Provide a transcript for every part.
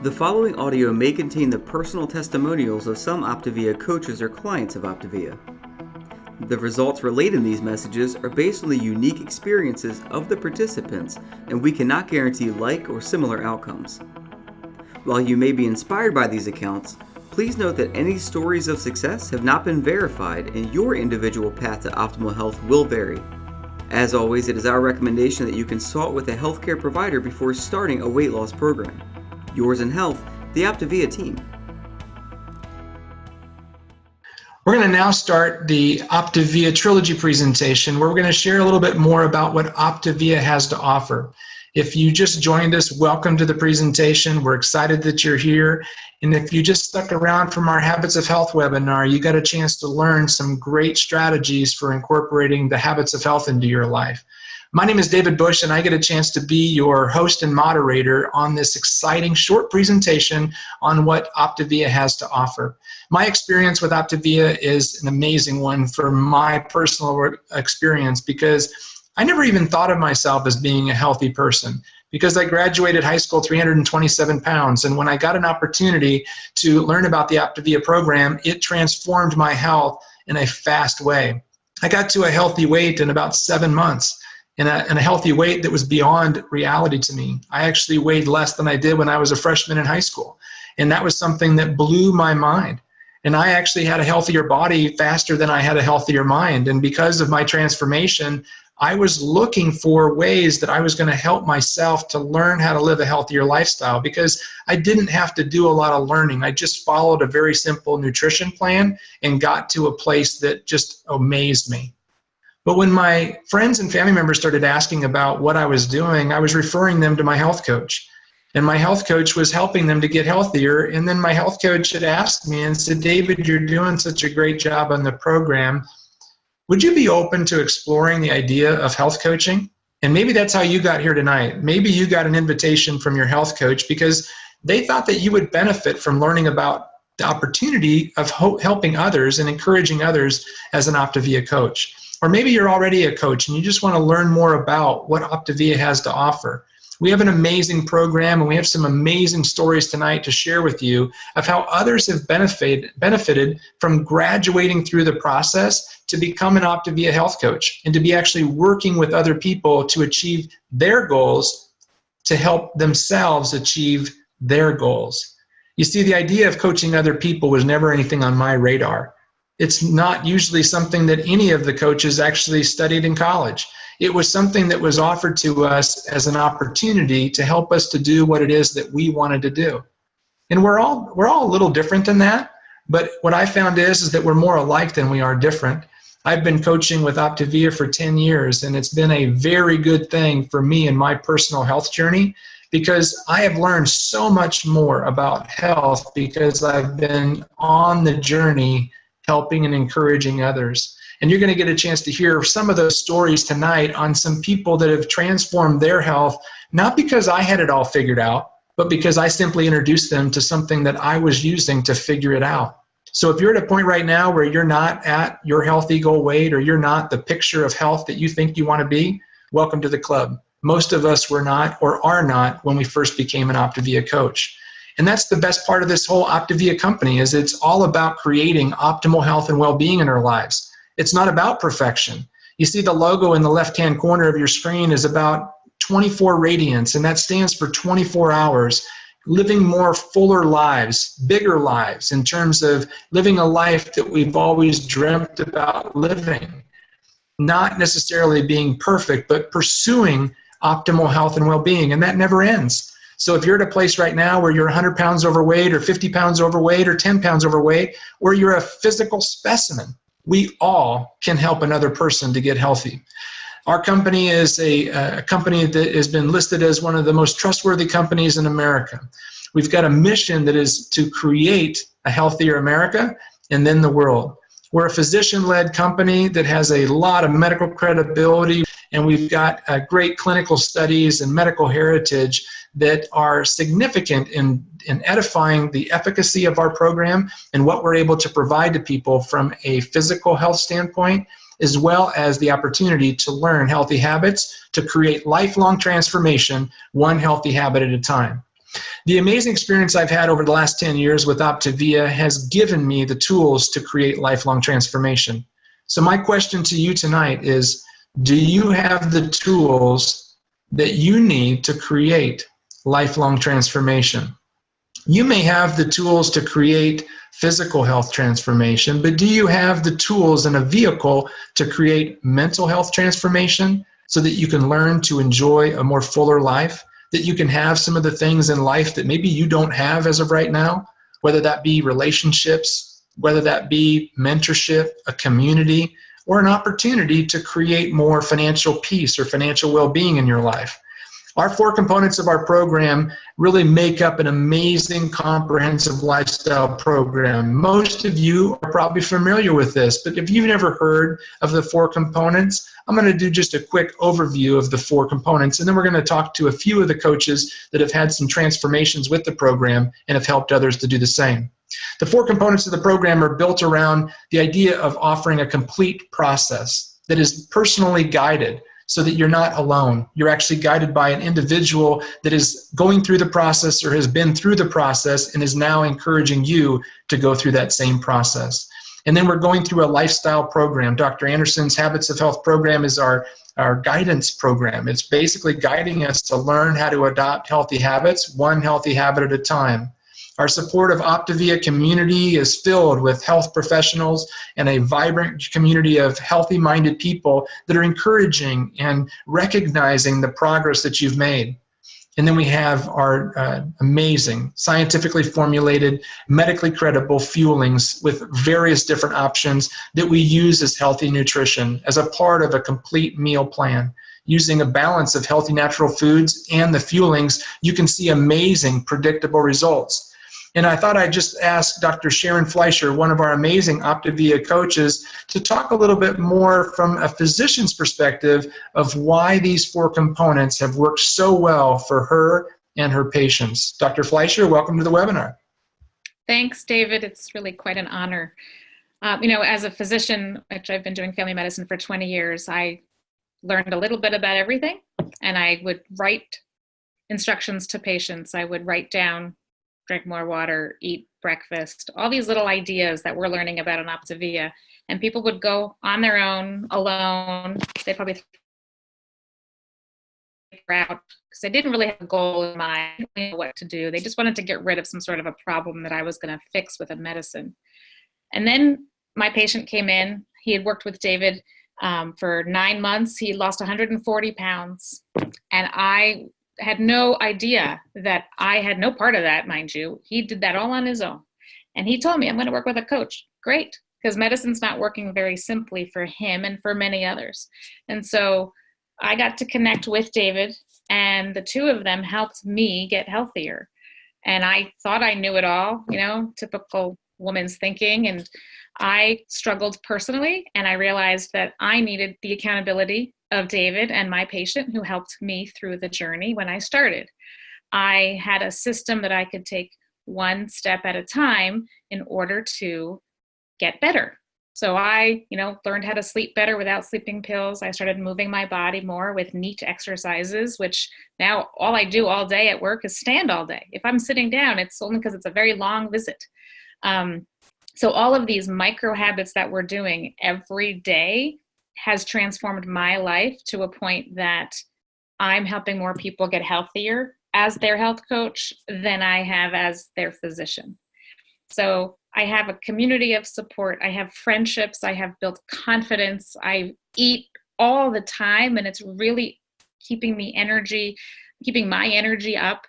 The following audio may contain the personal testimonials of some Optavia coaches or clients of Optavia. The results relayed in these messages are based on the unique experiences of the participants, and we cannot guarantee like or similar outcomes. While you may be inspired by these accounts, please note that any stories of success have not been verified, and your individual path to optimal health will vary. As always, it is our recommendation that you consult with a healthcare provider before starting a weight loss program. Yours in health, the Optavia team. We're going to now start the Optavia Trilogy presentation, where we're going to share a little bit more about what Optavia has to offer. If you just joined us, welcome to the presentation. We're excited that you're here. And if you just stuck around from our Habits of Health webinar, you got a chance to learn some great strategies for incorporating the habits of health into your life. My name is David Bush, and I get a chance to be your host and moderator on this exciting short presentation on what Optavia has to offer. My experience with Optavia is an amazing one for my personal experience, because I never even thought of myself as being a healthy person, because I graduated high school 327 pounds, and when I got an opportunity to learn about the Optavia program, it transformed my health in a fast way. I got to a healthy weight in about 7 months. And a healthy weight that was beyond reality to me. I actually weighed less than I did when I was a freshman in high school. And that was something that blew my mind. And I actually had a healthier body faster than I had a healthier mind. And because of my transformation, I was looking for ways that I was going to help myself to learn how to live a healthier lifestyle, because I didn't have to do a lot of learning. I just followed a very simple nutrition plan and got to a place that just amazed me. But when my friends and family members started asking about what I was doing, I was referring them to my health coach. And my health coach was helping them to get healthier. And then my health coach had asked me and said, "David, you're doing such a great job on the program. Would you be open to exploring the idea of health coaching?" And maybe that's how you got here tonight. Maybe you got an invitation from your health coach because they thought that you would benefit from learning about the opportunity of helping others and encouraging others as an Optavia coach. Or maybe you're already a coach and you just want to learn more about what Optavia has to offer. We have an amazing program, and we have some amazing stories tonight to share with you of how others have benefited from graduating through the process to become an Optavia health coach and to be actually working with other people to achieve their goals, to help themselves achieve their goals. You see, the idea of coaching other people was never anything on my radar. It's not usually something that any of the coaches actually studied in college. It was something that was offered to us as an opportunity to help us to do what it is that we wanted to do. And we're all a little different than that, but what I found is that we're more alike than we are different. I've been coaching with Optavia for 10 years, and it's been a very good thing for me in my personal health journey, because I have learned so much more about health because I've been on the journey helping and encouraging others. And you're going to get a chance to hear some of those stories tonight on some people that have transformed their health, not because I had it all figured out, but because I simply introduced them to something that I was using to figure it out. So if you're at a point right now where you're not at your healthy goal weight, or you're not the picture of health that you think you want to be, welcome to the club. Most of us were not, or are not, when we first became an Optavia coach. And that's the best part of this whole Optavia company, is it's all about creating optimal health and well-being in our lives. It's not about perfection. You see the logo in the left-hand corner of your screen is about 24 radiance, and that stands for 24 hours, living more fuller lives, bigger lives, in terms of living a life that we've always dreamt about living. Not necessarily being perfect, but pursuing optimal health and well-being, and that never ends. So if you're at a place right now where you're 100 pounds overweight, or 50 pounds overweight, or 10 pounds overweight, or you're a physical specimen, we all can help another person to get healthy. Our company is a company that has been listed as one of the most trustworthy companies in America. We've got a mission that is to create a healthier America and then the world. We're a physician-led company that has a lot of medical credibility, and we've got great clinical studies and medical heritage that are significant in edifying the efficacy of our program and what we're able to provide to people from a physical health standpoint, as well as the opportunity to learn healthy habits to create lifelong transformation, one healthy habit at a time. The amazing experience I've had over the last 10 years with Optavia has given me the tools to create lifelong transformation. So my question to you tonight is, do you have the tools that you need to create lifelong transformation? You may have the tools to create physical health transformation, but do you have the tools and a vehicle to create mental health transformation so that you can learn to enjoy a more fuller life, that you can have some of the things in life that maybe you don't have as of right now, whether that be relationships, whether that be mentorship, a community, or an opportunity to create more financial peace or financial well-being in your life? Our 4 components of our program really make up an amazing comprehensive lifestyle program. Most of you are probably familiar with this, but if you've never heard of the 4 components, I'm going to do just a quick overview of the 4 components, and then we're going to talk to a few of the coaches that have had some transformations with the program and have helped others to do the same. The 4 components of the program are built around the idea of offering a complete process that is personally guided, so that you're not alone. You're actually guided by an individual that is going through the process or has been through the process and is now encouraging you to go through that same process. And then we're going through a lifestyle program. Dr. Anderson's Habits of Health program is our guidance program. It's basically guiding us to learn how to adopt healthy habits, one healthy habit at a time. Our supportive Optavia community is filled with health professionals and a vibrant community of healthy-minded people that are encouraging and recognizing the progress that you've made. And then we have our amazing, scientifically formulated, medically credible fuelings with various different options that we use as healthy nutrition as a part of a complete meal plan. Using a balance of healthy natural foods and the fuelings, you can see amazing, predictable results. And I thought I'd just ask Dr. Sharon Fleischer, one of our amazing Optavia coaches, to talk a little bit more from a physician's perspective of why these 4 components have worked so well for her and her patients. Dr. Fleischer, welcome to the webinar. Thanks, David. It's really quite an honor. As a physician, which I've been doing family medicine for 20 years, I learned a little bit about everything, and I would write instructions to patients. I would write down, drink more water, eat breakfast, all these little ideas that we're learning about in Optavia. And people would go on their own, alone. They probably figure out, because they didn't really have a goal in mind, they didn't know what to do. They just wanted to get rid of some sort of a problem that I was going to fix with a medicine. And then my patient came in. He had worked with David for 9 months. He lost 140 pounds. And I had no idea that I had no part of that, mind you. He did that all on his own. And he told me, I'm going to work with a coach. Great, because medicine's not working very simply for him and for many others. And so I got to connect with David, and the 2 of them helped me get healthier. And I thought I knew it all, typical woman's thinking. And I struggled personally, and I realized that I needed the accountability of David and my patient, who helped me through the journey when I started. I had a system that I could take one step at a time in order to get better. So I, learned how to sleep better without sleeping pills. I started moving my body more with neat exercises, which now all I do all day at work is stand all day. If I'm sitting down, it's only because it's a very long visit. So all of these micro habits that we're doing every day has transformed my life to a point that I'm helping more people get healthier as their health coach than I have as their physician. So I have a community of support. I have friendships. I have built confidence. I eat all the time, and it's really keeping my energy up.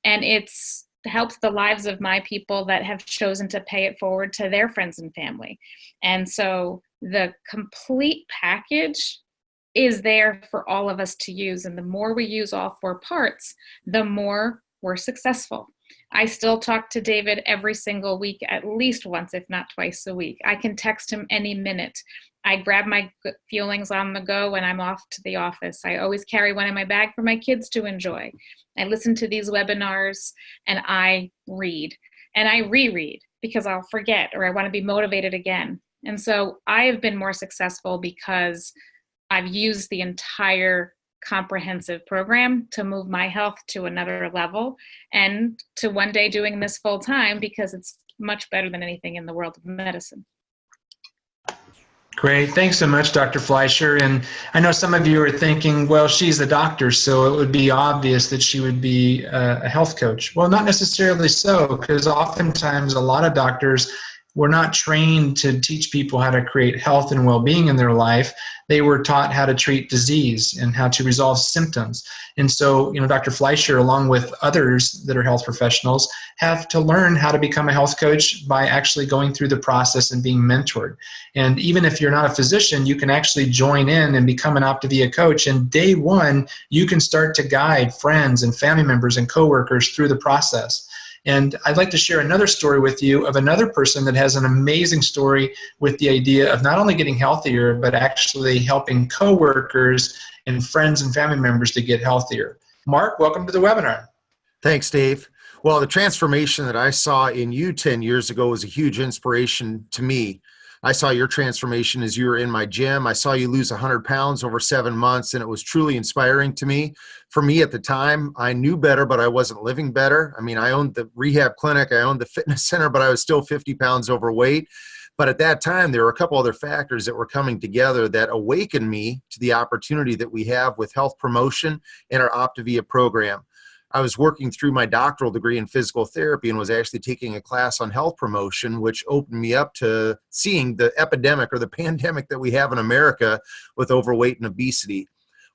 And it's helped the lives of my people that have chosen to pay it forward to their friends and family. And so the complete package is there for all of us to use. And the more we use all 4 parts, the more we're successful. I still talk to David every single week, at least once, if not twice a week. I can text him any minute. I grab my fuelings on the go when I'm off to the office. I always carry one in my bag for my kids to enjoy. I listen to these webinars, and I read, and I reread because I'll forget, or I want to be motivated again. And so I have been more successful because I've used the entire comprehensive program to move my health to another level and to one day doing this full time, because it's much better than anything in the world of medicine. Great. Thanks so much, Dr. Fleischer. And I know some of you are thinking, well, she's a doctor, so it would be obvious that she would be a health coach. Well, not necessarily so, because oftentimes a lot of doctors were not trained to teach people how to create health and well-being in their life. They were taught how to treat disease and how to resolve symptoms. And so, Dr. Fleischer, along with others that are health professionals, have to learn how to become a health coach by actually going through the process and being mentored. And even if you're not a physician, you can actually join in and become an Optavia coach. And day one, you can start to guide friends and family members and coworkers through the process. And I'd like to share another story with you of another person that has an amazing story with the idea of not only getting healthier, but actually helping coworkers and friends and family members to get healthier. Mark, welcome to the webinar. Thanks, Dave. Well, the transformation that I saw in you 10 years ago was a huge inspiration to me. I saw your transformation as you were in my gym. I saw you lose 100 pounds over 7 months, and it was truly inspiring to me. For me at the time, I knew better, but I wasn't living better. I mean, I owned the rehab clinic, I owned the fitness center, but I was still 50 pounds overweight. But at that time, there were a couple other factors that were coming together that awakened me to the opportunity that we have with health promotion and our Optavia program. I was working through my doctoral degree in physical therapy and was actually taking a class on health promotion, which opened me up to seeing the epidemic or the pandemic that we have in America with overweight and obesity.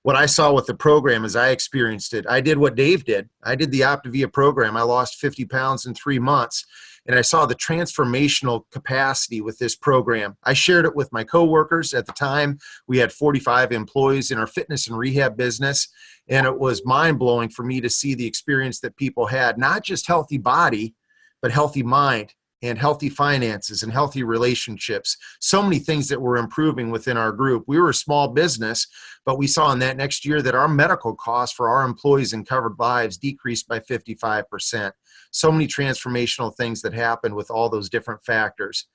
What I saw with the program as I experienced it, I did what Dave did. I did the Optavia program. I lost 50 pounds in 3 months. And I saw the transformational capacity with this program. I shared it with my coworkers. At the time, we had 45 employees in our fitness and rehab business. And it was mind-blowing for me to see the experience that people had, not just healthy body, but healthy mind and healthy finances and healthy relationships. So many things that were improving within our group. We were a small business, but we saw in that next year that our medical costs for our employees and covered lives decreased by 55%. So many transformational things that happened with all those different factors.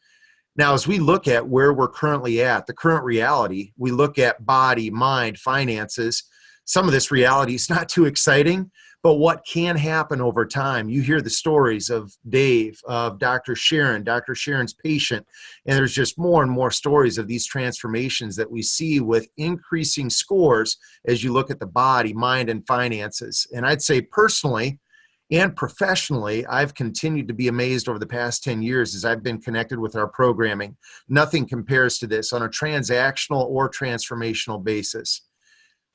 Now, as we look at where we're currently at, the current reality, we look at body, mind, finances. Some of this reality is not too exciting, but what can happen over time? You hear the stories of Dave, of Dr. Sharon's patient, and there's just more and more stories of these transformations that we see with increasing scores as you look at the body, mind, and finances. And I'd say personally and professionally, I've continued to be amazed over the past 10 years as I've been connected with our programming. Nothing compares to this on a transactional or transformational basis.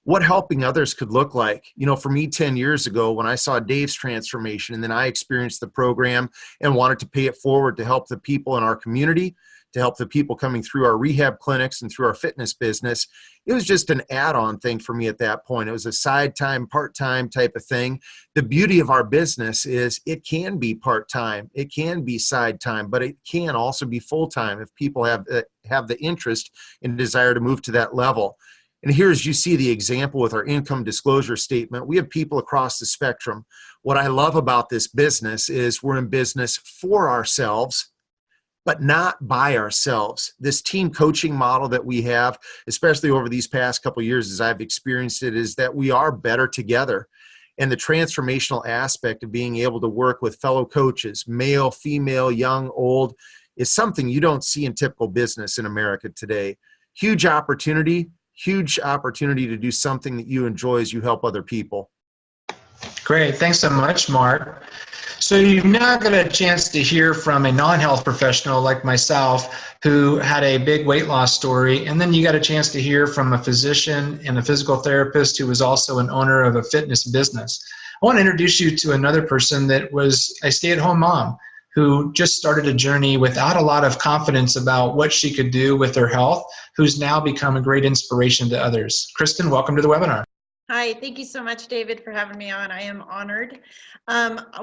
What helping others could look like. For me 10 years ago, when I saw Dave's transformation and then I experienced the program and wanted to pay it forward to help the people in our community, to help the people coming through our rehab clinics and through our fitness business, it was just an add-on thing for me at that point. It was a side time, part-time type of thing. The beauty of our business is it can be part-time, it can be side time, but it can also be full-time if people have the interest and desire to move to that level. And here's, you see the example with our income disclosure statement. We have people across the spectrum. What I love about this business is we're in business for ourselves, but not by ourselves. This team coaching model that we have, especially over these past couple of years as I've experienced it, is that we are better together. And the transformational aspect of being able to work with fellow coaches, male, female, young, old, is something you don't see in typical business in America today. Huge opportunity to do something that you enjoy as you help other people. Great. Thanks so much, Mark. So you've now got a chance to hear from a non-health professional like myself who had a big weight loss story, and then you got a chance to hear from a physician and a physical therapist who was also an owner of a fitness business. I want to introduce you to another person that was a stay-at-home mom who just started a journey without a lot of confidence about what she could do with her health, who's now become a great inspiration to others. Kristen, welcome to the webinar. Hi, thank you so much, David, for having me on. I am honored.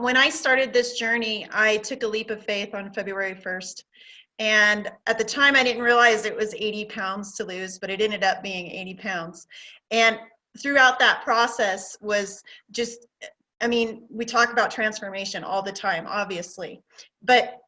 When I started this journey, I took a leap of faith on February 1st. And at the time, I didn't realize it was 80 pounds to lose, but it ended up being 80 pounds. And throughout that process was just, we talk about transformation all the time, obviously, but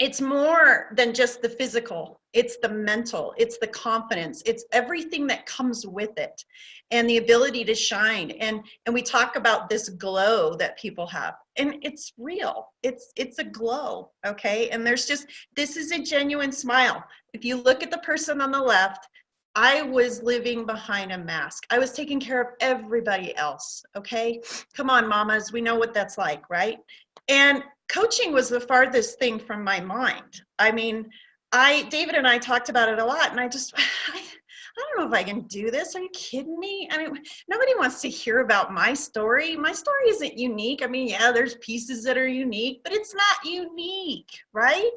it's more than just the physical. It's the mental, it's the confidence, it's everything that comes with it, and the ability to shine. And we talk about this glow that people have, and it's real. It's a glow, okay? And there's just, this is a genuine smile. If you look at the person on the left, I was living behind a mask. I was taking care of everybody else, okay? Come on, mamas, we know what that's like, right? And coaching was the farthest thing from my mind. I mean, David and I talked about it a lot, and I don't know if I can do this. Are you kidding me? I mean, nobody wants to hear about my story. My story isn't unique. I mean, yeah, there's pieces that are unique, but it's not unique, right?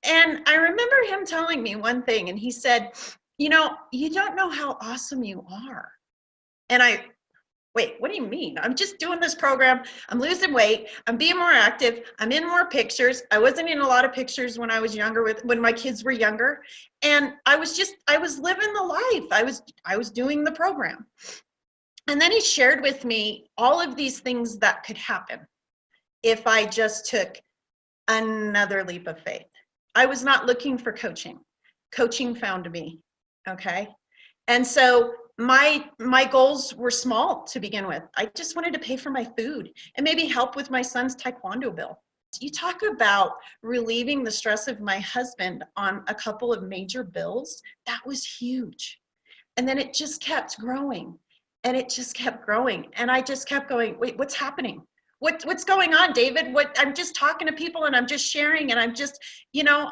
And I remember him telling me one thing, and he said, you know, you don't know how awesome you are. And wait, what do you mean? I'm just doing this program. I'm losing weight. I'm being more active. I'm in more pictures. I wasn't in a lot of pictures when I was younger, when my kids were younger. And I was living the life. I was doing the program. And then he shared with me all of these things that could happen if I just took another leap of faith. I was not looking for coaching. Coaching found me, okay? And so my goals were small to begin with. I just wanted to pay for my food and maybe help with my son's taekwondo bill. You talk about relieving the stress of my husband on a couple of major bills. That was huge. And then it just kept growing, and it just kept growing. And I just kept going, wait, what's happening? What's going on, David? I'm just talking to people, and I'm just sharing, and I'm just, you know,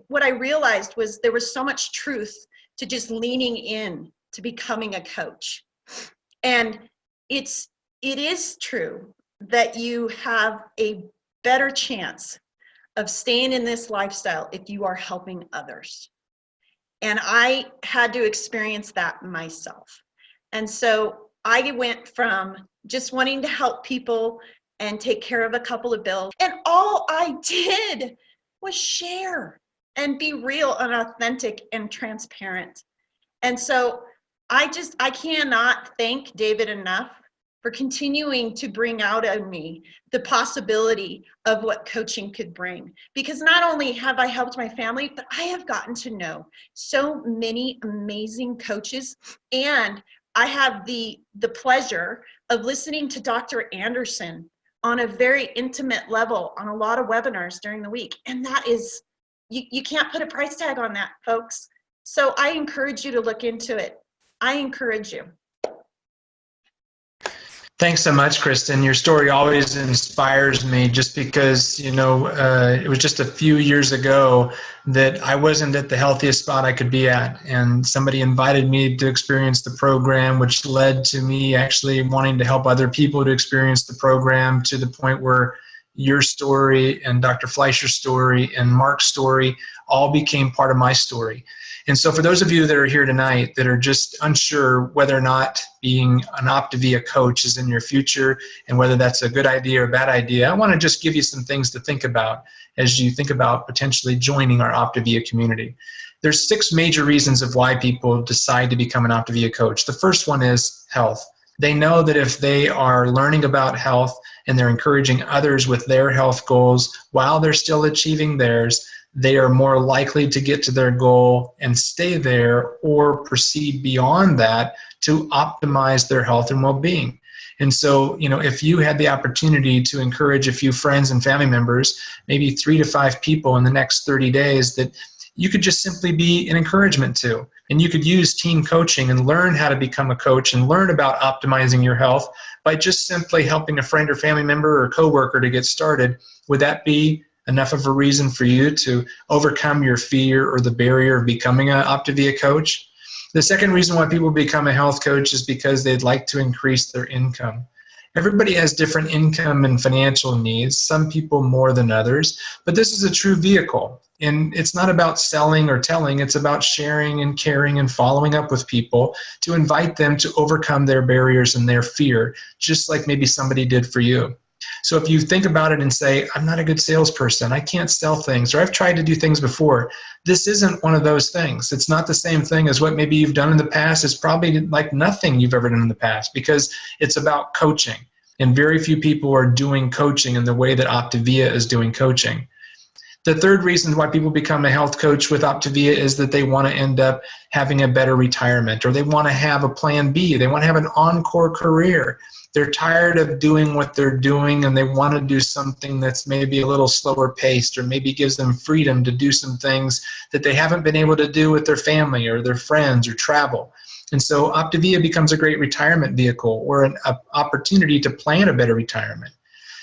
what I realized was there was so much truth to just leaning in to becoming a coach. And it is true that you have a better chance of staying in this lifestyle if you are helping others. And I had to experience that myself. And so I went from just wanting to help people and take care of a couple of bills, and all I did was share and be real and authentic and transparent. And so I cannot thank David enough for continuing to bring out of me the possibility of what coaching could bring. Because not only have I helped my family, but I have gotten to know so many amazing coaches, and I have the pleasure of listening to Dr. Anderson on a very intimate level on a lot of webinars during the week. And that is, you can't put a price tag on that, folks. So I encourage you to look into it. I encourage you. Thanks so much, Kristen. Your story always inspires me, just because, you know, it was just a few years ago that I wasn't at the healthiest spot I could be at. And somebody invited me to experience the program, which led to me actually wanting to help other people to experience the program, to the point where your story and Dr. Fleischer's story and Mark's story all became part of my story. And so for those of you that are here tonight that are just unsure whether or not being an Optavia coach is in your future and whether that's a good idea or a bad idea, I want to just give you some things to think about as you think about potentially joining our Optavia community. There's 6 major reasons of why people decide to become an Optavia coach. The first one is health. They know that if they are learning about health and they're encouraging others with their health goals while they're still achieving theirs, they are more likely to get to their goal and stay there, or proceed beyond that to optimize their health and well-being. And so, you know, if you had the opportunity to encourage a few friends and family members, maybe 3 to 5 people in the next 30 days that you could just simply be an encouragement to, and you could use team coaching and learn how to become a coach and learn about optimizing your health by just simply helping a friend or family member or coworker to get started, would that be enough of a reason for you to overcome your fear or the barrier of becoming an Optavia coach? The second reason why people become a health coach is because they'd like to increase their income. Everybody has different income and financial needs, some people more than others, but this is a true vehicle. And it's not about selling or telling, it's about sharing and caring and following up with people to invite them to overcome their barriers and their fear, just like maybe somebody did for you. So if you think about it and say, I'm not a good salesperson, I can't sell things, or I've tried to do things before, this isn't one of those things. It's not the same thing as what maybe you've done in the past. It's probably like nothing you've ever done in the past, because it's about coaching. And very few people are doing coaching in the way that Optavia is doing coaching. The third reason why people become a health coach with Optavia is that they want to end up having a better retirement, or they want to have a plan B. They want to have an encore career. They're tired of doing what they're doing, and they want to do something that's maybe a little slower paced, or maybe gives them freedom to do some things that they haven't been able to do with their family or their friends or travel. And so Optavia becomes a great retirement vehicle, or an opportunity to plan a better retirement.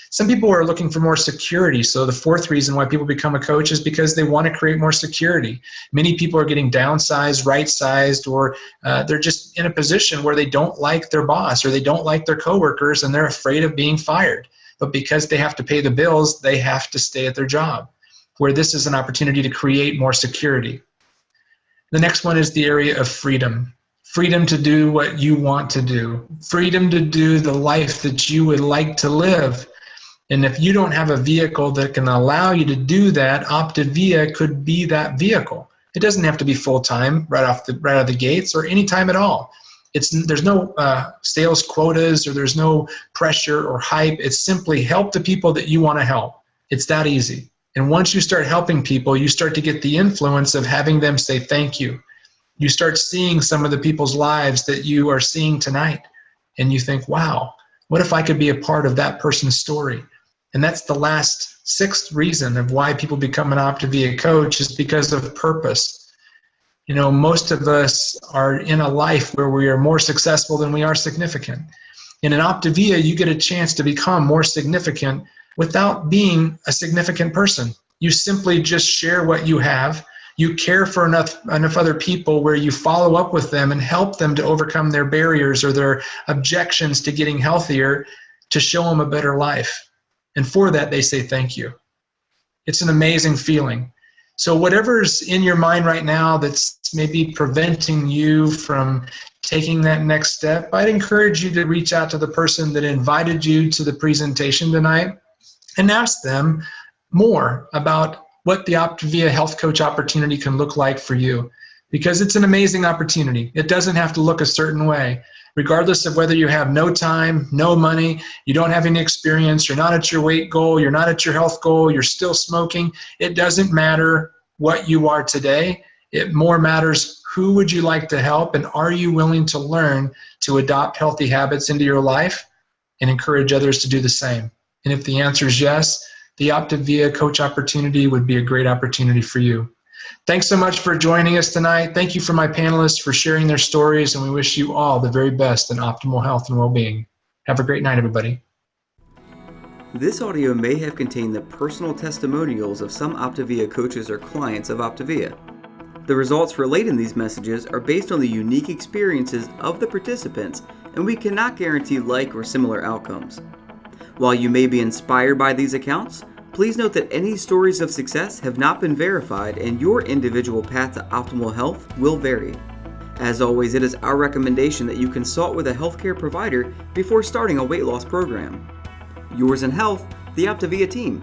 Some people are looking for more security. So the fourth reason why people become a coach is because they want to create more security. Many people are getting downsized, right-sized, or they're just in a position where they don't like their boss, or they don't like their coworkers, and they're afraid of being fired. But because they have to pay the bills, they have to stay at their job, where this is an opportunity to create more security. The next one is the area of freedom. Freedom to do what you want to do. Freedom to do the life that you would like to live. And if you don't have a vehicle that can allow you to do that, Optavia could be that vehicle. It doesn't have to be full-time right out of the gates, or any time at all. There's no sales quotas, or there's no pressure or hype. It's simply help the people that you want to help. It's that easy. And once you start helping people, you start to get the influence of having them say thank you. You start seeing some of the people's lives that you are seeing tonight, and you think, wow, what if I could be a part of that person's story? And that's the last, sixth reason of why people become an Optavia coach, is because of purpose. You know, most of us are in a life where we are more successful than we are significant. And in Optavia, you get a chance to become more significant without being a significant person. You simply just share what you have. You care for enough other people where you follow up with them and help them to overcome their barriers or their objections to getting healthier, to show them a better life. And for that, they say thank you. It's an amazing feeling. So whatever's in your mind right now that's maybe preventing you from taking that next step, I'd encourage you to reach out to the person that invited you to the presentation tonight and ask them more about what the Optavia Health Coach opportunity can look like for you. Because it's an amazing opportunity. It doesn't have to look a certain way. Regardless of whether you have no time, no money, you don't have any experience, you're not at your weight goal, you're not at your health goal, you're still smoking, it doesn't matter what you are today. It more matters who would you like to help, and are you willing to learn to adopt healthy habits into your life and encourage others to do the same. And if the answer is yes, the Optavia Coach opportunity would be a great opportunity for you. Thanks so much for joining us tonight. Thank you for my panelists for sharing their stories, and we wish you all the very best in optimal health and well-being. Have a great night, everybody. This audio may have contained the personal testimonials of some Optavia coaches or clients of Optavia. The results relayed in these messages are based on the unique experiences of the participants, and we cannot guarantee like or similar outcomes. While you may be inspired by these accounts, please note that any stories of success have not been verified, and your individual path to optimal health will vary. As always, it is our recommendation that you consult with a healthcare provider before starting a weight loss program. Yours in health, the Optavia team.